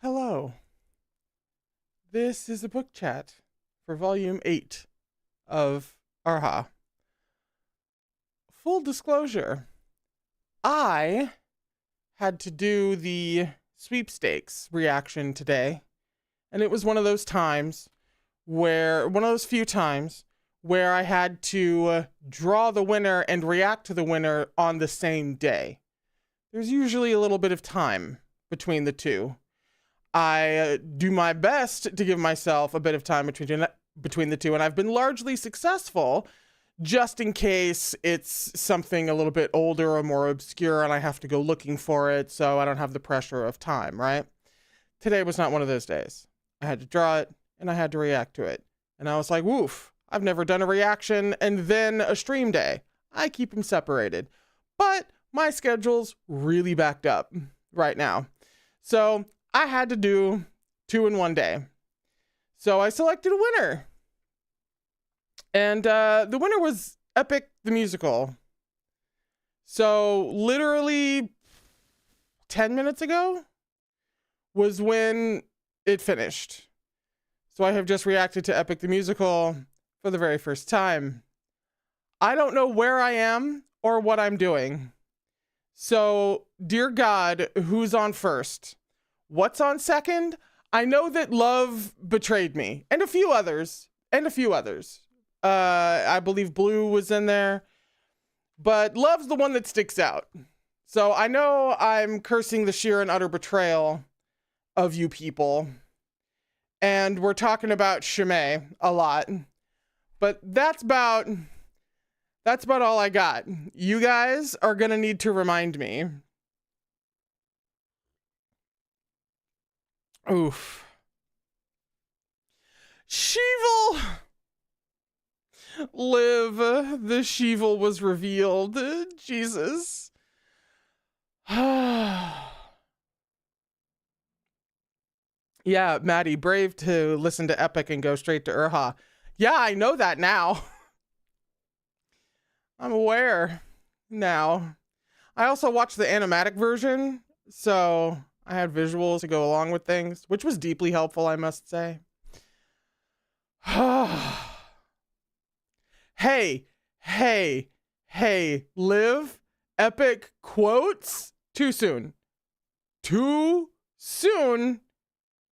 Hello. This is a book chat for volume 8 of Erha. Full disclosure, I had to do the sweepstakes reaction today, and it was one of those few times where I had to draw the winner and react to the winner on the same day. There's usually a little bit of time between the two. I do my best to give myself a bit of time between the two, and I've been largely successful, just in case it's something a little bit older or more obscure and I have to go looking for it, so I don't have the pressure of time, right? Today was not one of those days. I had to draw it, and I had to react to it. And I was like, woof, I've never done a reaction and then a stream day. I keep them separated. But my schedule's really backed up right now. So I had to do 2 in one day. So I selected a winner. And the winner was Epic the Musical. So literally 10 minutes ago was when it finished. So I have just reacted to Epic the Musical for the very first time. I don't know where I am or what I'm doing. So, dear God, who's on first? What's on second? I know that Love betrayed me, and a few others. I believe Blue was in there, but Love's the one that sticks out. So I know I'm cursing the sheer and utter betrayal of you people, and we're talking about Shimei a lot, but that's about all I got. You guys are gonna need to remind me. Oof. Sheevil! Live, the Sheevil was revealed. Jesus. Yeah, Maddie, brave to listen to Epic and go straight to Erha. Yeah, I know that now. I'm aware now. I also watched the animatic version, so I had visuals to go along with things, which was deeply helpful, I must say. Hey, Liv, Epic quotes? Too soon. Too soon.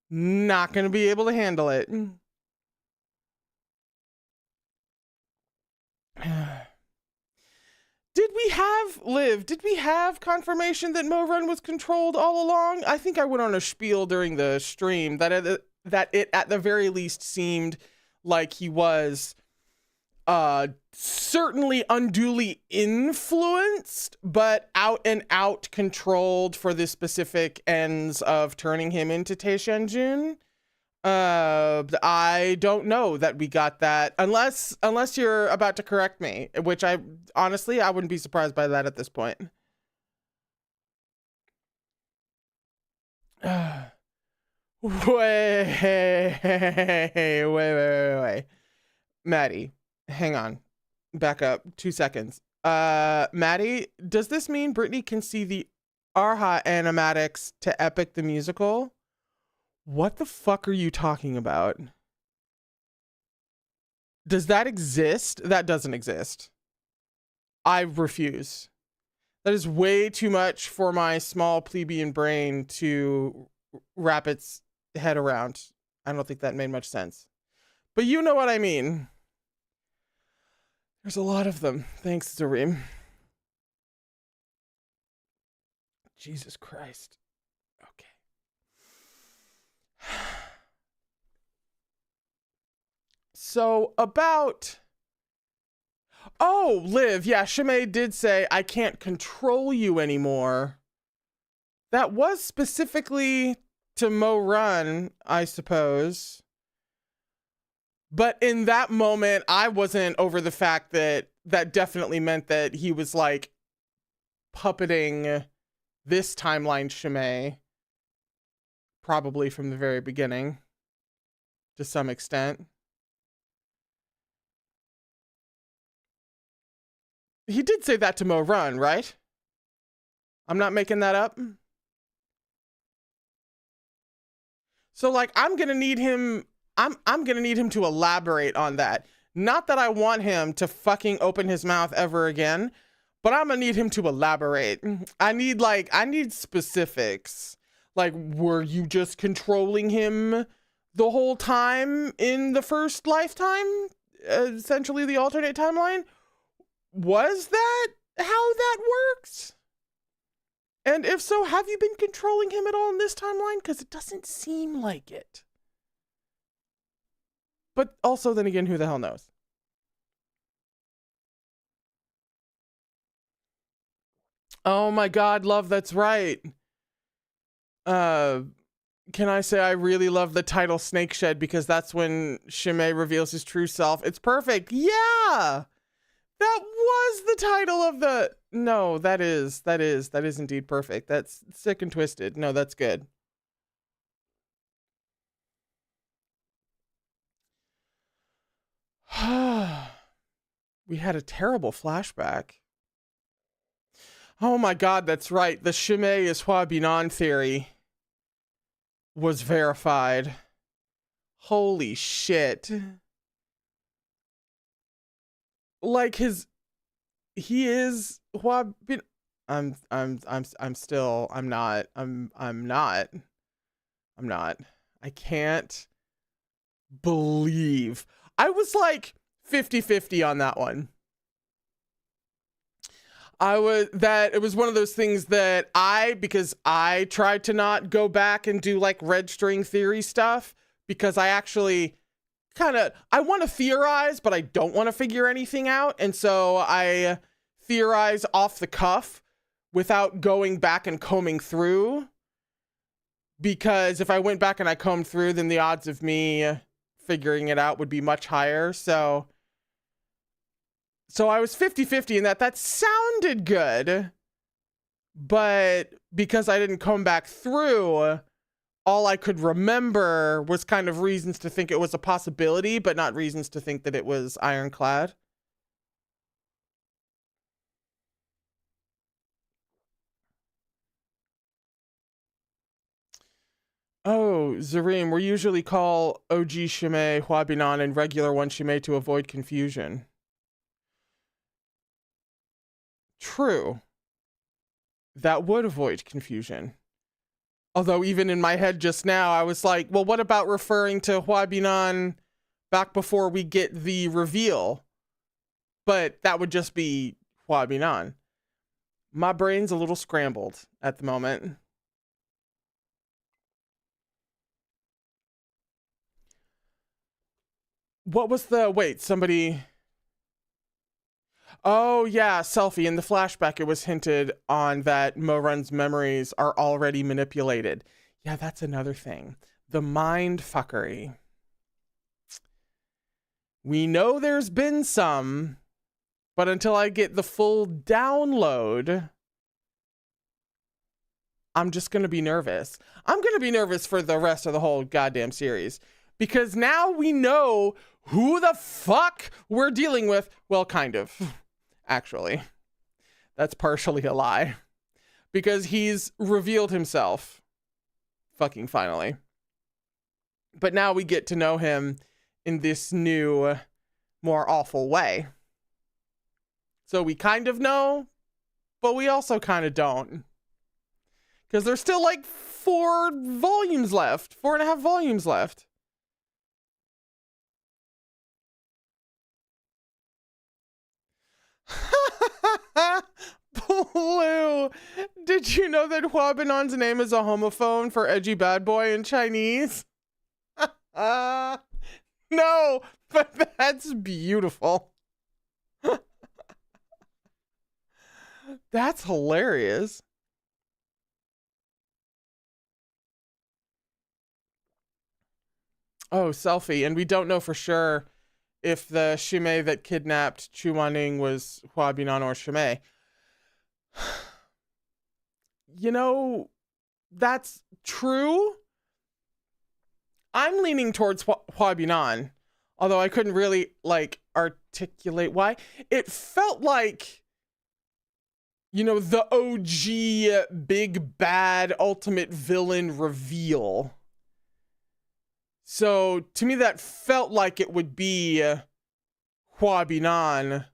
Not gonna be able to handle it. Did we have confirmation that Mo Run was controlled all along? I think I went on a spiel during the stream that it at the very least seemed like he was certainly unduly influenced, but out and out controlled for the specific ends of turning him into Taishenjun. I don't know that we got that unless you're about to correct me, which I wouldn't be surprised by that at this point. Wait. Maddie, hang on. Back up 2 seconds. Maddie, does this mean Brittany can see the Erha animatics to Epic the Musical? What the fuck are you talking about? Does that exist? That doesn't exist. I refuse. That is way too much for my small plebeian brain to wrap its head around. I don't think that made much sense. But you know what I mean. There's a lot of them. Thanks, Zareem. Jesus Christ. Okay. So about... Oh, Liv, yeah, Shimei did say, I can't control you anymore. That was specifically to Mo Run, I suppose. But in that moment, I wasn't over the fact that that definitely meant that he was like puppeting this timeline Shimei. Probably from the very beginning. To some extent. He did say that to Mo Run, right? I'm not making that up. So like I'm gonna need him to elaborate on that. Not that I want him to fucking open his mouth ever again, but I'm gonna need him to elaborate. I need specifics. Like, were you just controlling him the whole time in the first lifetime? Essentially the alternate timeline? Was that how that works? And if so, have you been controlling him at all in this timeline? Because it doesn't seem like it. But also, then again, who the hell knows? Oh my god, love, that's right. Can I say I really love the title Snake Shed because that's when Shimei reveals his true self. It's perfect. Yeah! That was the title of the... No, that is indeed perfect. That's sick and twisted. No, that's good. We had a terrible flashback. Oh my god, that's right. The Shimei is Hua Binan theory was verified. Holy shit. Like he is Hua Bin... I'm not. I can't believe. I was like 50-50 on that one. It was one of those things that because I tried to not go back and do like red string theory stuff because I actually I want to theorize, but I don't want to figure anything out. And so I theorize off the cuff without going back and combing through. Because if I went back and I combed through, then the odds of me figuring it out would be much higher. So I was 50-50 in that sounded good, but because I didn't come back through, all I could remember was kind of reasons to think it was a possibility, but not reasons to think that it was ironclad. Oh, Zareem, we usually call OG Shimei Hua Binan and regular one Shimei to avoid confusion. True. That would avoid confusion. Although even in my head just now, I was like, well, what about referring to Hua Binan back before we get the reveal? But that would just be Hua Binan. My brain's a little scrambled at the moment. What was the... Wait, somebody... Oh, yeah, Selfie. In the flashback, it was hinted on that Morun's memories are already manipulated. Yeah, that's another thing. The mind fuckery. We know there's been some, but until I get the full download, I'm just going to be nervous. I'm going to be nervous for the rest of the whole goddamn series. Because now we know who the fuck we're dealing with. Well, kind of. Actually, that's partially a lie because he's revealed himself fucking finally. But now we get to know him in this new, more awful way. So we kind of know, but we also kind of don't. Because there's still like 4.5 volumes left. Blue, did you know that Hua Binan's name is a homophone for edgy bad boy in Chinese? No, but that's beautiful. That's hilarious. Oh, Selfie, and we don't know for sure if the Shimei that kidnapped Chu Wanning was Hua Binan or Shimei. You know, that's true. I'm leaning towards Hua Binan, although I couldn't really, like, articulate why. It felt like, you know, the OG big bad ultimate villain reveal So to me, that felt like it would be Hua Binan.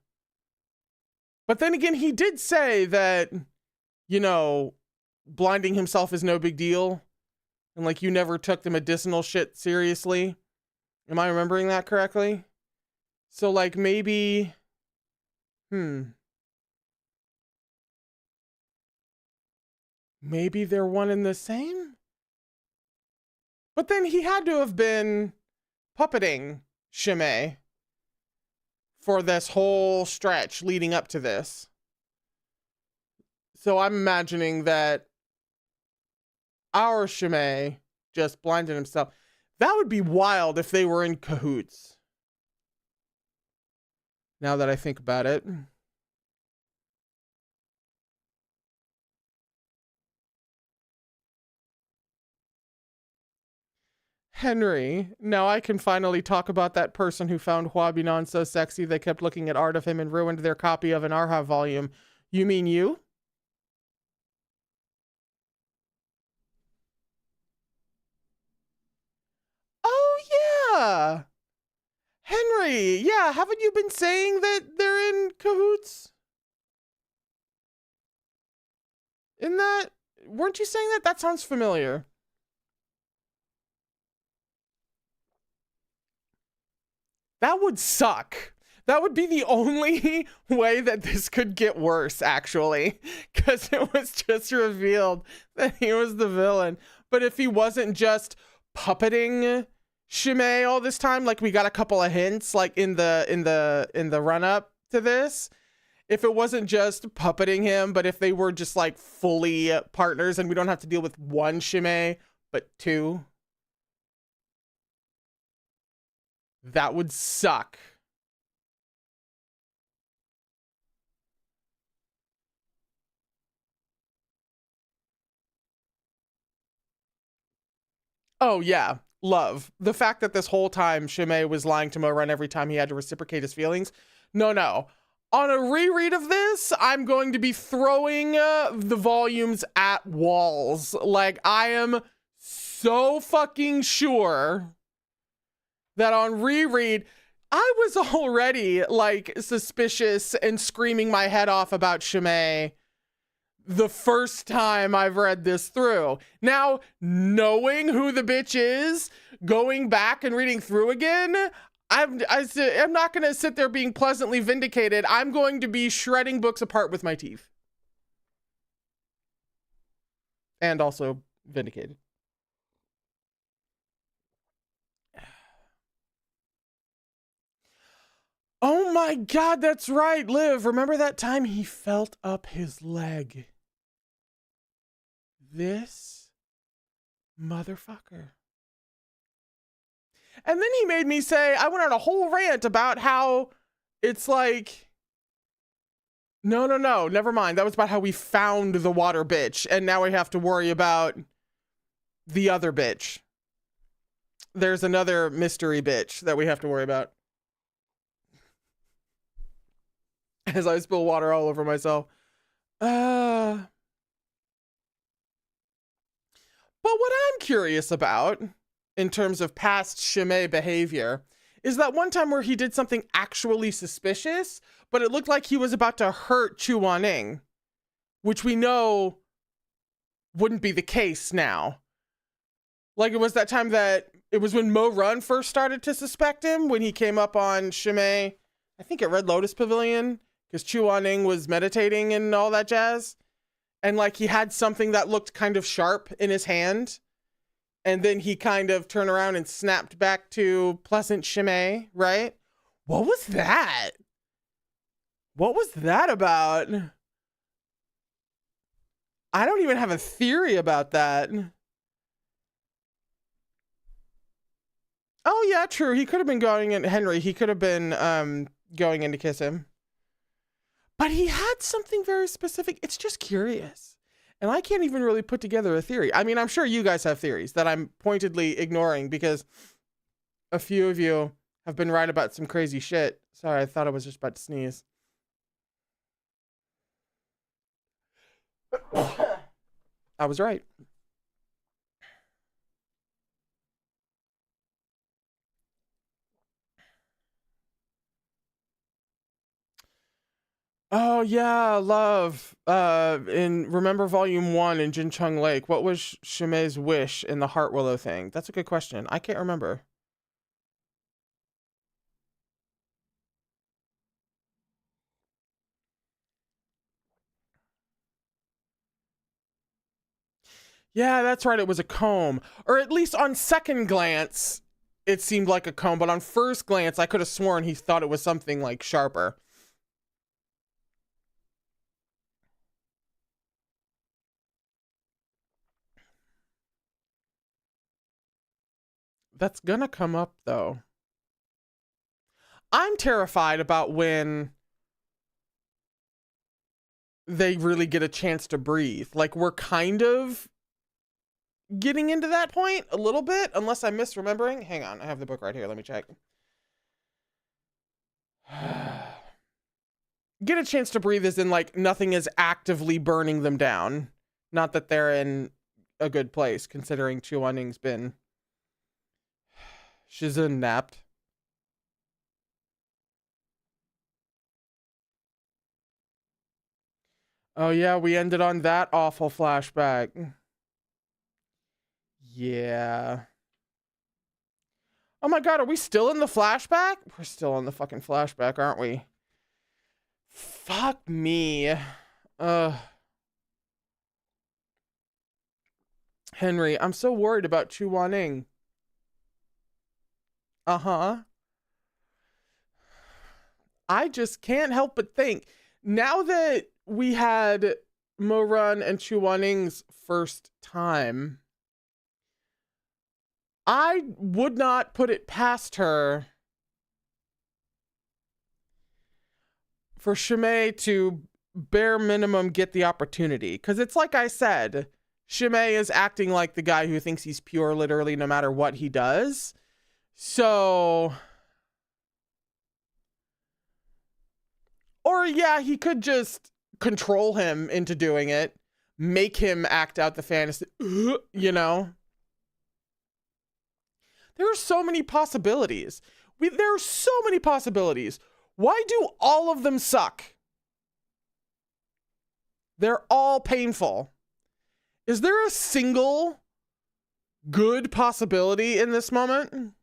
But then again, he did say that, you know, blinding himself is no big deal. And like, you never took the medicinal shit seriously. Am I remembering that correctly? So like, maybe, maybe they're one and the same? But then he had to have been puppeting Shimei for this whole stretch leading up to this. So I'm imagining that our Shimei just blinded himself. That would be wild if they were in cahoots. Now that I think about it. Henry, now I can finally talk about that person who found Hua Binan so sexy they kept looking at art of him and ruined their copy of an Erha volume. You mean you? Oh, yeah. Henry, yeah, haven't you been saying that they're in cahoots? In that, weren't you saying that? That sounds familiar. That would suck. That would be the only way that this could get worse, actually, because it was just revealed that he was the villain. But if he wasn't just puppeting Shimei all this time, like we got a couple of hints, like in the run up to this, if it wasn't just puppeting him, but if they were just like fully partners and we don't have to deal with one Shimei, but two, that would suck. Oh yeah, love. The fact that this whole time Shimei was lying to Moran every time he had to reciprocate his feelings. No. On a reread of this, I'm going to be throwing the volumes at walls. Like, I am so fucking sure that on reread, I was already like suspicious and screaming my head off about Shimei the first time I've read this through. Now, knowing who the bitch is, going back and reading through again, I'm not going to sit there being pleasantly vindicated. I'm going to be shredding books apart with my teeth. And also vindicated. Oh my God, that's right, Liv. Remember that time he felt up his leg? This motherfucker. And then he made me say, I went on a whole rant about how it's like, no, never mind. That was about how we found the water bitch. And now we have to worry about the other bitch. There's another mystery bitch that we have to worry about. As I spill water all over myself. But what I'm curious about, in terms of past Shimei behavior, is that one time where he did something actually suspicious, but it looked like he was about to hurt Chu Waning, which we know wouldn't be the case now. Like, it was that time that it was when Mo Run first started to suspect him, when he came up on Shimei, I think at Red Lotus Pavilion, because Chu Waning was meditating and all that jazz. And like, he had something that looked kind of sharp in his hand. And then he kind of turned around and snapped back to pleasant Shimei, right? What was that? What was that about? I don't even have a theory about that. Oh yeah, true. He could have been going in, Henry, he could have been going in to kiss him. But he had something very specific. It's just curious. And I can't even really put together a theory. I mean, I'm sure you guys have theories that I'm pointedly ignoring because a few of you have been right about some crazy shit. Sorry, I thought I was just about to sneeze. I was right. Oh yeah, love. In Remember Volume 1 in Jincheng Lake, what was Shime's wish in the Heart Willow thing? That's a good question. I can't remember. Yeah, that's right. It was a comb. Or at least on second glance, it seemed like a comb, but on first glance, I could have sworn he thought it was something like sharper. That's gonna come up though. I'm terrified about when they really get a chance to breathe. Like, we're kind of getting into that point a little bit, unless I'm misremembering. Hang on, I have the book right here. Let me check. Get a chance to breathe is in like nothing is actively burning them down. Not that they're in a good place, considering Chuaning's been Shizun napped. Oh yeah, we ended on that awful flashback. Yeah. Oh my god, are we still in the flashback? We're still in the fucking flashback, aren't we? Fuck me. Henry, I'm so worried about Chu Waning. Uh-huh. I just can't help but think, now that we had Mo-Run and Chu Waning's first time, I would not put it past her for Shimei to bare minimum get the opportunity. Because it's like I said, Shimei is acting like the guy who thinks he's pure literally no matter what he does. So... Or yeah, he could just control him into doing it, make him act out the fantasy, you know? There are so many possibilities. There are so many possibilities. Why do all of them suck? They're all painful. Is there a single good possibility in this moment?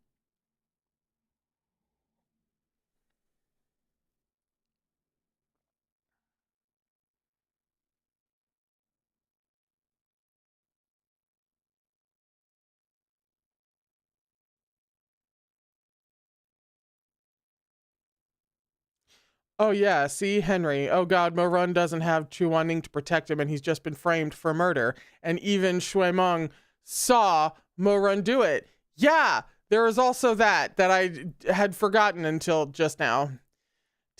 Oh yeah, see, Henry. Oh god, Mo-Run doesn't have Chu Wanning to protect him and he's just been framed for murder. And even Shui Meng saw Mo-Run do it. Yeah, there is also that I had forgotten until just now.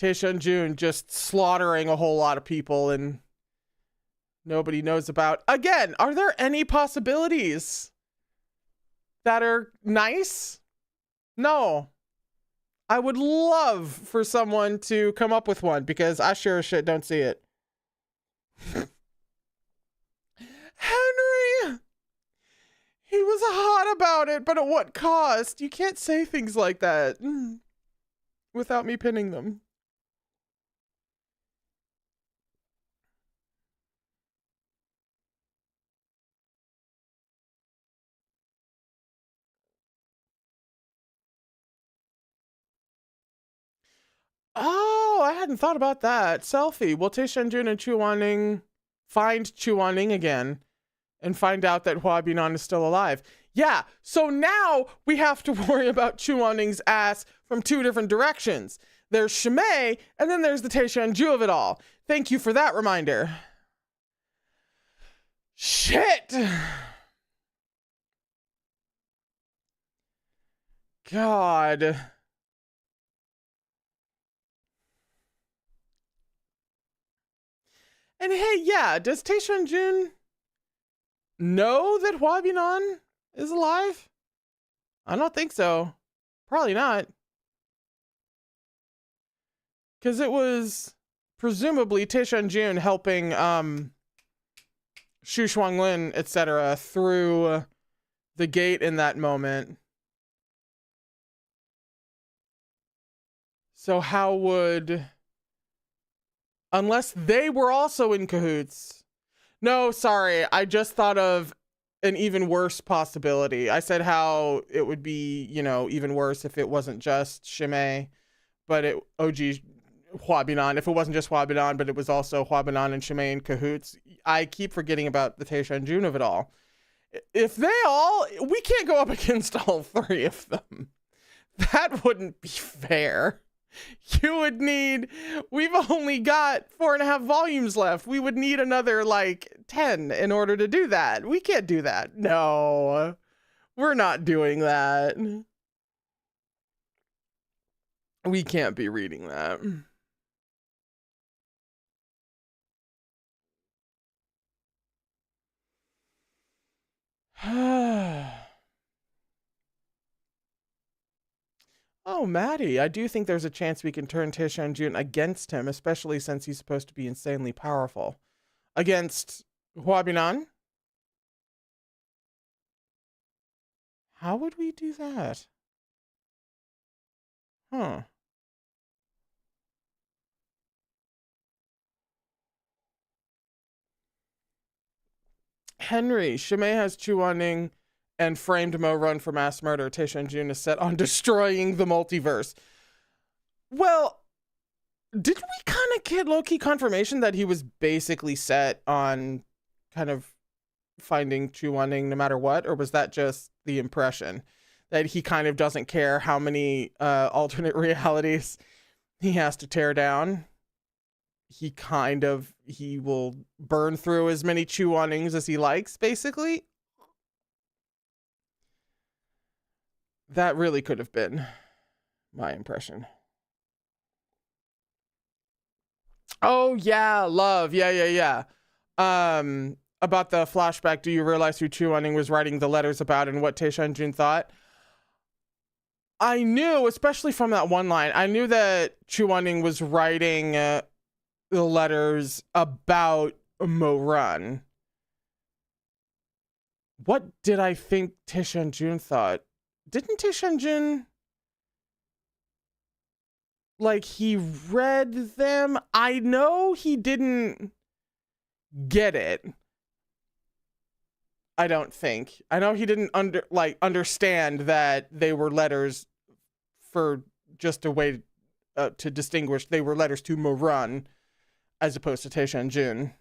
Taishun Jun just slaughtering a whole lot of people and nobody knows about. Again, are there any possibilities that are nice? No. I would love for someone to come up with one because I sure as shit don't see it. Henry! He was hot about it, but at what cost? You can't say things like that without me pinning them. Oh, I hadn't thought about that. Selfie. Will Taishun Jun and Chu Wanning find Chu Wanning again and find out that Hua Binan is still alive? Yeah, so now we have to worry about Chu Wanning's ass from two different directions. There's Shimei, and then there's the Taishun Ju of it all. Thank you for that reminder. Shit! God. And hey, yeah, does Taishun Jun know that Hua Binan is alive? I don't think so. Probably not. Because it was presumably Taishun Jun helping Xu Shuanglin, etc., through the gate in that moment. So how would Unless they were also in cahoots. No, sorry. I just thought of an even worse possibility. I said how it would be, even worse if it wasn't just Shimei, but OG Huabinan. If it wasn't just Huabinan, but it was also Huabinan and Shimei in cahoots. I keep forgetting about the Taishan Jun of it all. If we can't go up against all three of them. That wouldn't be fair. We've only got 4.5 volumes left. We would need another 10 in order to do that. We can't do that. No, we're not doing that. We can't be reading that. Oh, Maddie, I do think there's a chance we can turn Taishan Jun against him, especially since he's supposed to be insanely powerful. Against Huabinan? How would we do that? Huh. Henry, Shimei has Chuaning and framed Mo Run for mass murder. Taishan Jun is set on destroying the multiverse. Well, did we kind of get low-key confirmation that he was basically set on kind of finding Chuaning no matter what? Or was that just the impression that he kind of doesn't care how many alternate realities he has to tear down? He will burn through as many Chuanings as he likes, basically. That really could have been my impression. Oh, yeah, love. Yeah. About the flashback, do you realize who Chuaning was writing the letters about and what Taishan Jun thought? I knew, especially from that one line, I knew that Chuaning was writing the letters about Mo Run. What did I think Taishan Jun thought? Didn't Taishan Jun, he read them? I know he didn't get it. I don't think. I know he didn't understand that they were letters for just a way to distinguish. They were letters to Mo Run as opposed to Taishan Jun.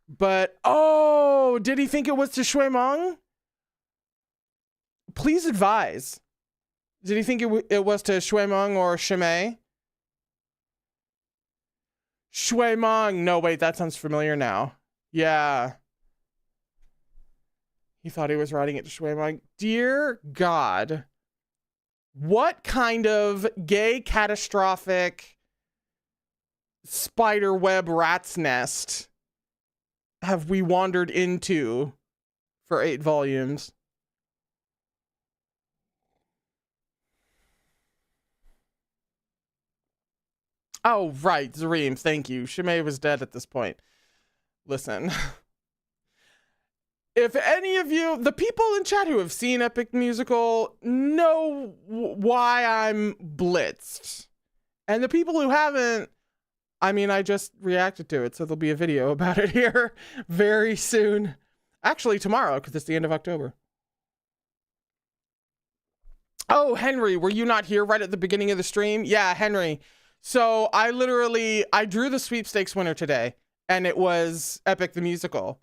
But, did he think it was to Shui Meng? Please advise. Did he think it was to Shui Meng or Shimei? Shui Meng. No, wait, that sounds familiar now. Yeah. He thought he was writing it to Shui Meng. Dear God. What kind of gay, catastrophic spider web rat's nest have we wandered into for 8 volumes? Oh, right, Zareem, thank you. Shimei was dead at this point. Listen. If any of you, the people in chat who have seen Epic Musical, know why I'm blitzed. And the people who haven't, I just reacted to it, so there'll be a video about it here very soon. Actually, tomorrow, because it's the end of October. Oh, Henry, were you not here right at the beginning of the stream? Yeah, Henry. So I drew the sweepstakes winner today, and it was Epic the Musical.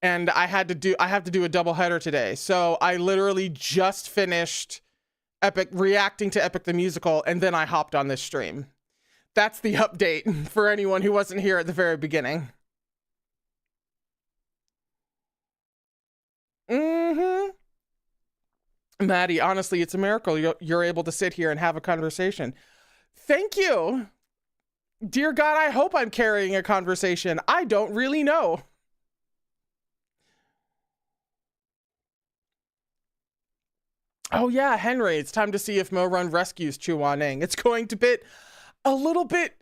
And I have to do a double header today. So I literally just finished reacting to Epic the Musical, and then I hopped on this stream. That's the update for anyone who wasn't here at the very beginning. Maddie, honestly, it's a miracle you're able to sit here and have a conversation. Thank you. Dear God, I hope I'm carrying a conversation. I don't really know. Oh yeah, Henry, it's time to see if Mo Run rescues Chuaning. It's going to be a little bit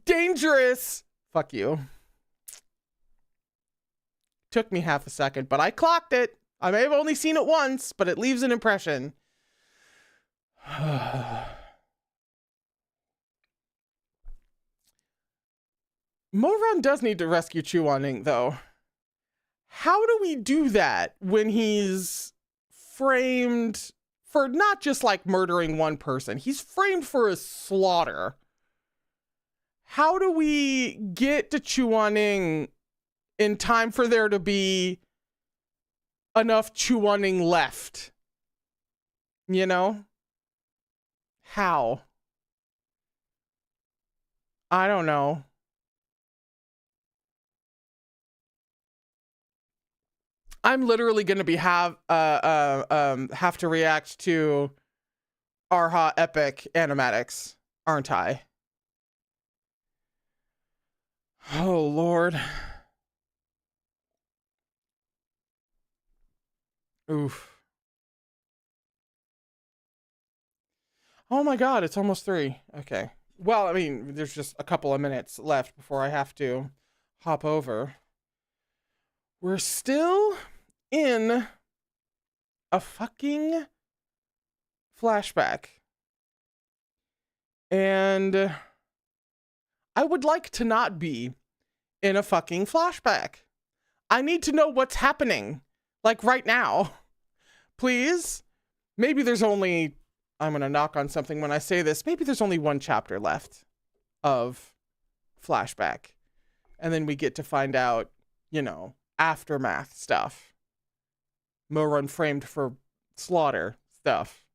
dangerous. Fuck you. Took me half a second, but I clocked it. I may have only seen it once, but it leaves an impression. Moron does need to rescue Chuaning, though. How do we do that when he's framed for not just like murdering one person? He's framed for a slaughter. How do we get to Chuaning in time for there to be enough Chuaning left? You know? How? I don't know. I'm literally going to be have to react to Erha epic animatics, aren't I? Oh Lord. Oof. Oh my God, it's almost 3. Okay. Well, I mean, there's just a couple of minutes left before I have to hop over. We're still in a fucking flashback. And I would like to not be in a fucking flashback. I need to know what's happening. Like right now. Please. Maybe there's only... I'm going to knock on something when I say this. Maybe there's only 1 chapter left of flashback. And then we get to find out, you know, aftermath stuff. Moron framed for slaughter stuff.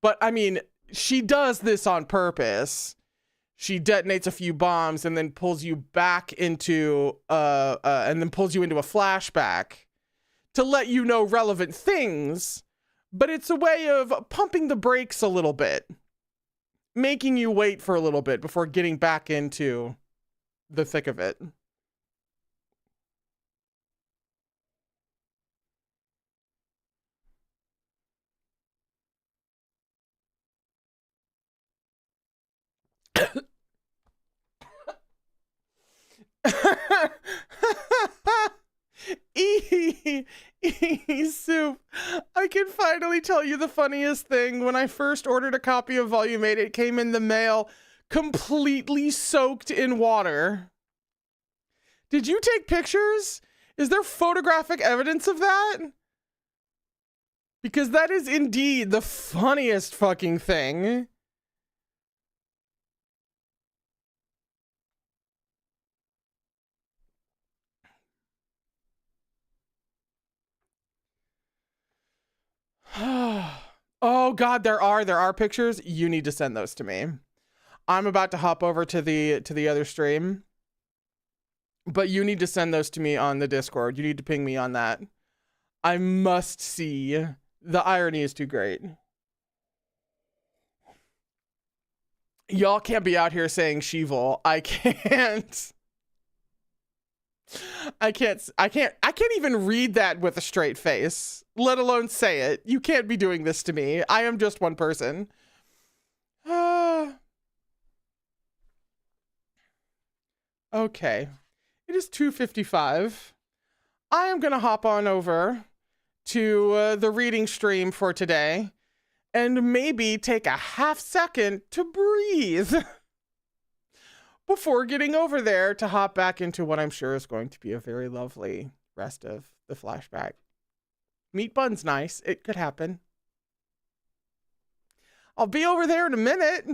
But, I mean, she does this on purpose. She detonates a few bombs and then pulls you back into, and then pulls you into a flashback to let you know relevant things. But it's a way of pumping the brakes a little bit. Making you wait for a little bit before getting back into the thick of it. Soup. I can finally tell you the funniest thing. When I first ordered a copy of Volume 8, it came in the mail completely soaked in water. Did you take pictures? Is there photographic evidence of that? Because that is indeed the funniest fucking thing. Oh God, there are pictures. You need to send those to me. I'm about to hop over to the other stream, but you need to send those to me on the Discord. You need to ping me on that. I must see. The irony is too great. Y'all can't be out here saying Sheevil. I can't. I can't even read that with a straight face, let alone say it. You can't be doing this to me. I am just one person. Okay. It is 2:55. I am going to hop on over to the reading stream for today and maybe take a half second to breathe before getting over there to hop back into what I'm sure is going to be a very lovely rest of the flashback. Meat bun's nice. It could happen. I'll be over there in a minute.